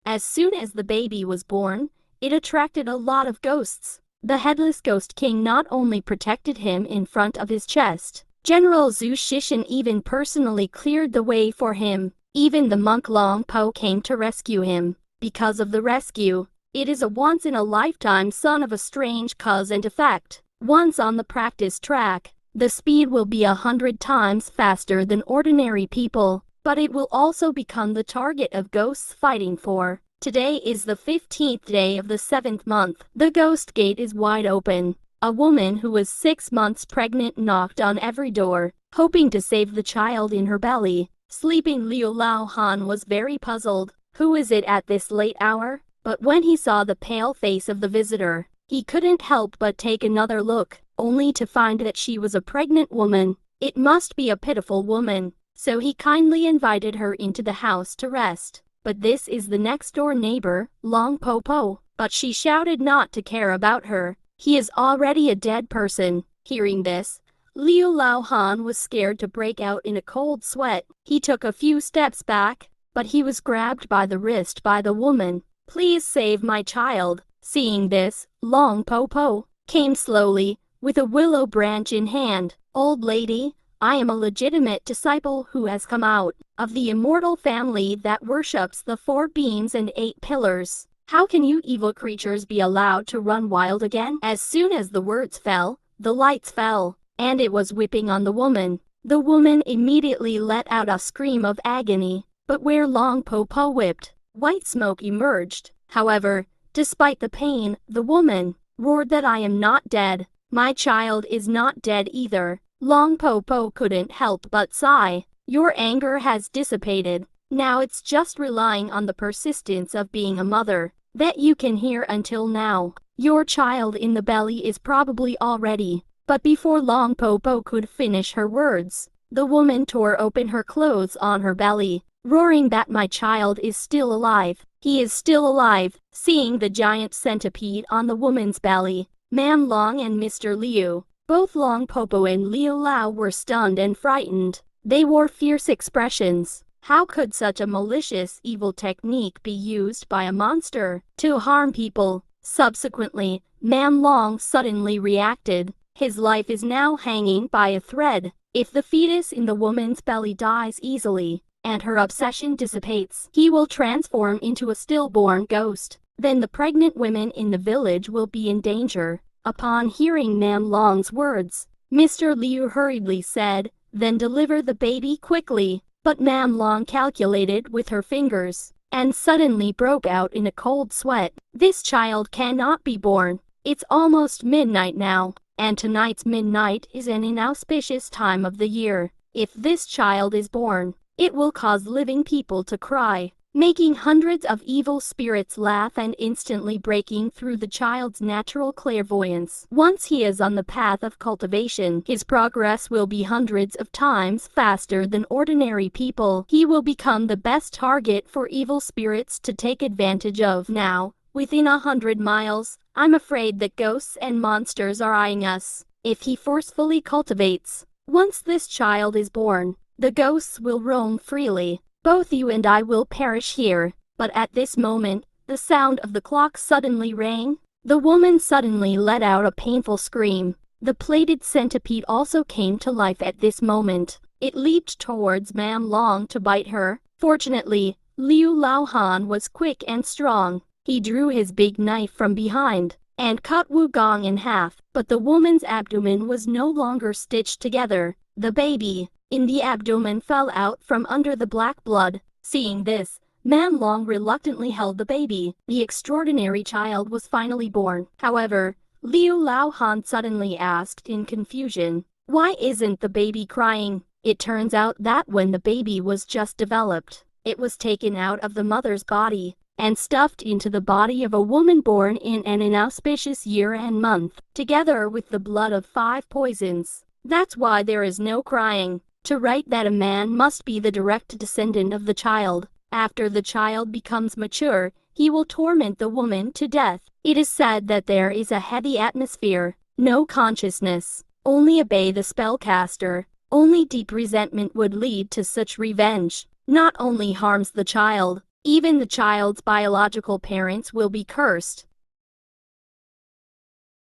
As soon as the baby was born, it attracted a lot of ghosts. The Headless Ghost King not only protected him in front of his chest, General Zhu Shishan even personally cleared the way for him. Even the monk Long Po came to rescue him. Because of the rescue, it is a once-in-a-lifetime son of a strange cause and effect. Once on the practice track, the speed will be 100 times faster than ordinary people, but it will also become the target of ghosts fighting for. Today is the 15th day of the 7th month. The ghost gate is wide open. A woman who was 6 months pregnant knocked on every door, hoping to save the child in her belly. Sleeping Liu Lao Han was very puzzled. Who is it at this late hour? But when he saw the pale face of the visitor, he couldn't help but take another look, only to find that she was a pregnant woman. It must be a pitiful woman, so he kindly invited her into the house to rest. But this is the next-door neighbor, Long Po Po. But she shouted not to care about her. He is already a dead person. Hearing this, Liu Lao Han was scared to break out in a cold sweat. He took a few steps back, but he was grabbed by the wrist by the woman. "Please save my child." Seeing this, Long Po Po came slowly, with a willow branch in hand. "Old lady, I am a legitimate disciple who has come out of the immortal family that worships the 4 beams and 8 pillars. How can you evil creatures be allowed to run wild again?" As soon as the words fell, the lights fell, and it was whipping on the woman. The woman immediately let out a scream of agony, but where Long Po Po whipped, white smoke emerged. However, despite the pain, the woman roared that "I am not dead. My child is not dead either." Long Po Po couldn't help but sigh. "Your anger has dissipated. Now it's just relying on the persistence of being a mother that you can hear until now. Your child in the belly is probably already." But before Long Po Po could finish her words, the woman tore open her clothes on her belly, roaring that "My child is still alive. He is still alive." Seeing the giant centipede on the woman's belly, Mam Long and Mr. Liu, both Long Po Po and Liu Lao, were stunned and frightened. They wore fierce expressions. How could such a malicious, evil technique be used by a monster to harm people? Subsequently, Mam Long suddenly reacted. His life is now hanging by a thread. If the fetus in the woman's belly dies easily, and her obsession dissipates, he will transform into a stillborn ghost. Then the pregnant women in the village will be in danger. Upon hearing Mam Long's words, Mr. Liu hurriedly said, "Then deliver the baby quickly." But Mam Long calculated with her fingers, and suddenly broke out in a cold sweat. "This child cannot be born. It's almost midnight now, and tonight's midnight is an inauspicious time of the year. If this child is born, it will cause living people to cry, making hundreds of evil spirits laugh and instantly breaking through the child's natural clairvoyance. Once he is on the path of cultivation, his progress will be hundreds of times faster than ordinary people. He will become the best target for evil spirits to take advantage of. Now, within 100 miles, I'm afraid that ghosts and monsters are eyeing us. If he forcefully cultivates, once this child is born, the ghosts will roam freely. Both you and I will perish here." But at this moment, the sound of the clock suddenly rang. The woman suddenly let out a painful scream. The plated centipede also came to life at this moment. It leaped towards Mam Long to bite her. Fortunately, Liu Lao Han was quick and strong. He drew his big knife from behind and cut Wu Gong in half. But the woman's abdomen was no longer stitched together. The baby in the abdomen fell out from under the black blood. Seeing this, Mam Long reluctantly held the baby. The extraordinary child was finally born. However, Liu Lao Han suddenly asked in confusion, "Why isn't the baby crying?" It turns out that when the baby was just developed, it was taken out of the mother's body and stuffed into the body of a woman born in an inauspicious year and month, together with the blood of 5 poisons. That's why there is no crying. To write that a man must be the direct descendant of the child. After the child becomes mature, he will torment the woman to death. It is said that there is a heavy atmosphere, no consciousness, only obey the spellcaster. Only deep resentment would lead to such revenge. Not only harms the child, Even the child's biological parents will be cursed.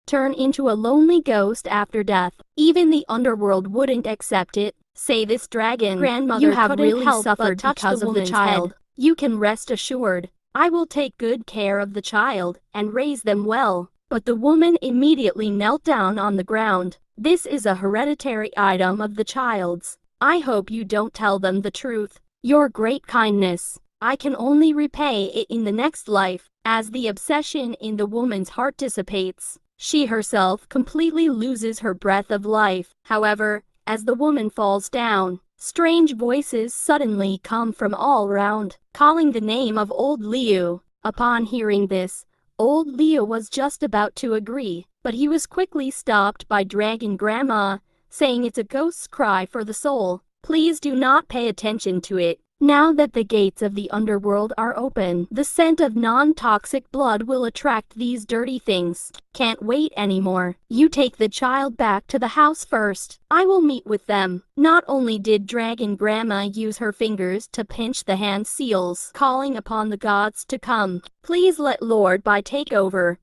Turn into a lonely ghost after death. Even the underworld wouldn't accept it. Say this dragon grandmother You have couldn't really help suffered but touch because the of the woman's child. head. You can rest assured. I will take good care of the child and raise them well. But the woman immediately knelt down on the ground. This is a hereditary item of the child's. I hope you don't tell them the truth. Your great kindness. I can only repay it in the next life. As the obsession in the woman's heart dissipates, she herself completely loses her breath of life. However, as the woman falls down, strange voices suddenly come from all around, calling the name of old Liu. Upon hearing this, old Liu was just about to agree, but he was quickly stopped by Dragon Grandma, saying it's a ghost's cry for the soul. Please do not pay attention to it. Now that the gates of the underworld are open, the scent of non-toxic blood will attract these dirty things. Can't wait anymore. You take the child back to the house first. I will meet with them. Not only did Dragon Grandma use her fingers to pinch the hand seals, calling upon the gods to come. Please let Lord Bai take over.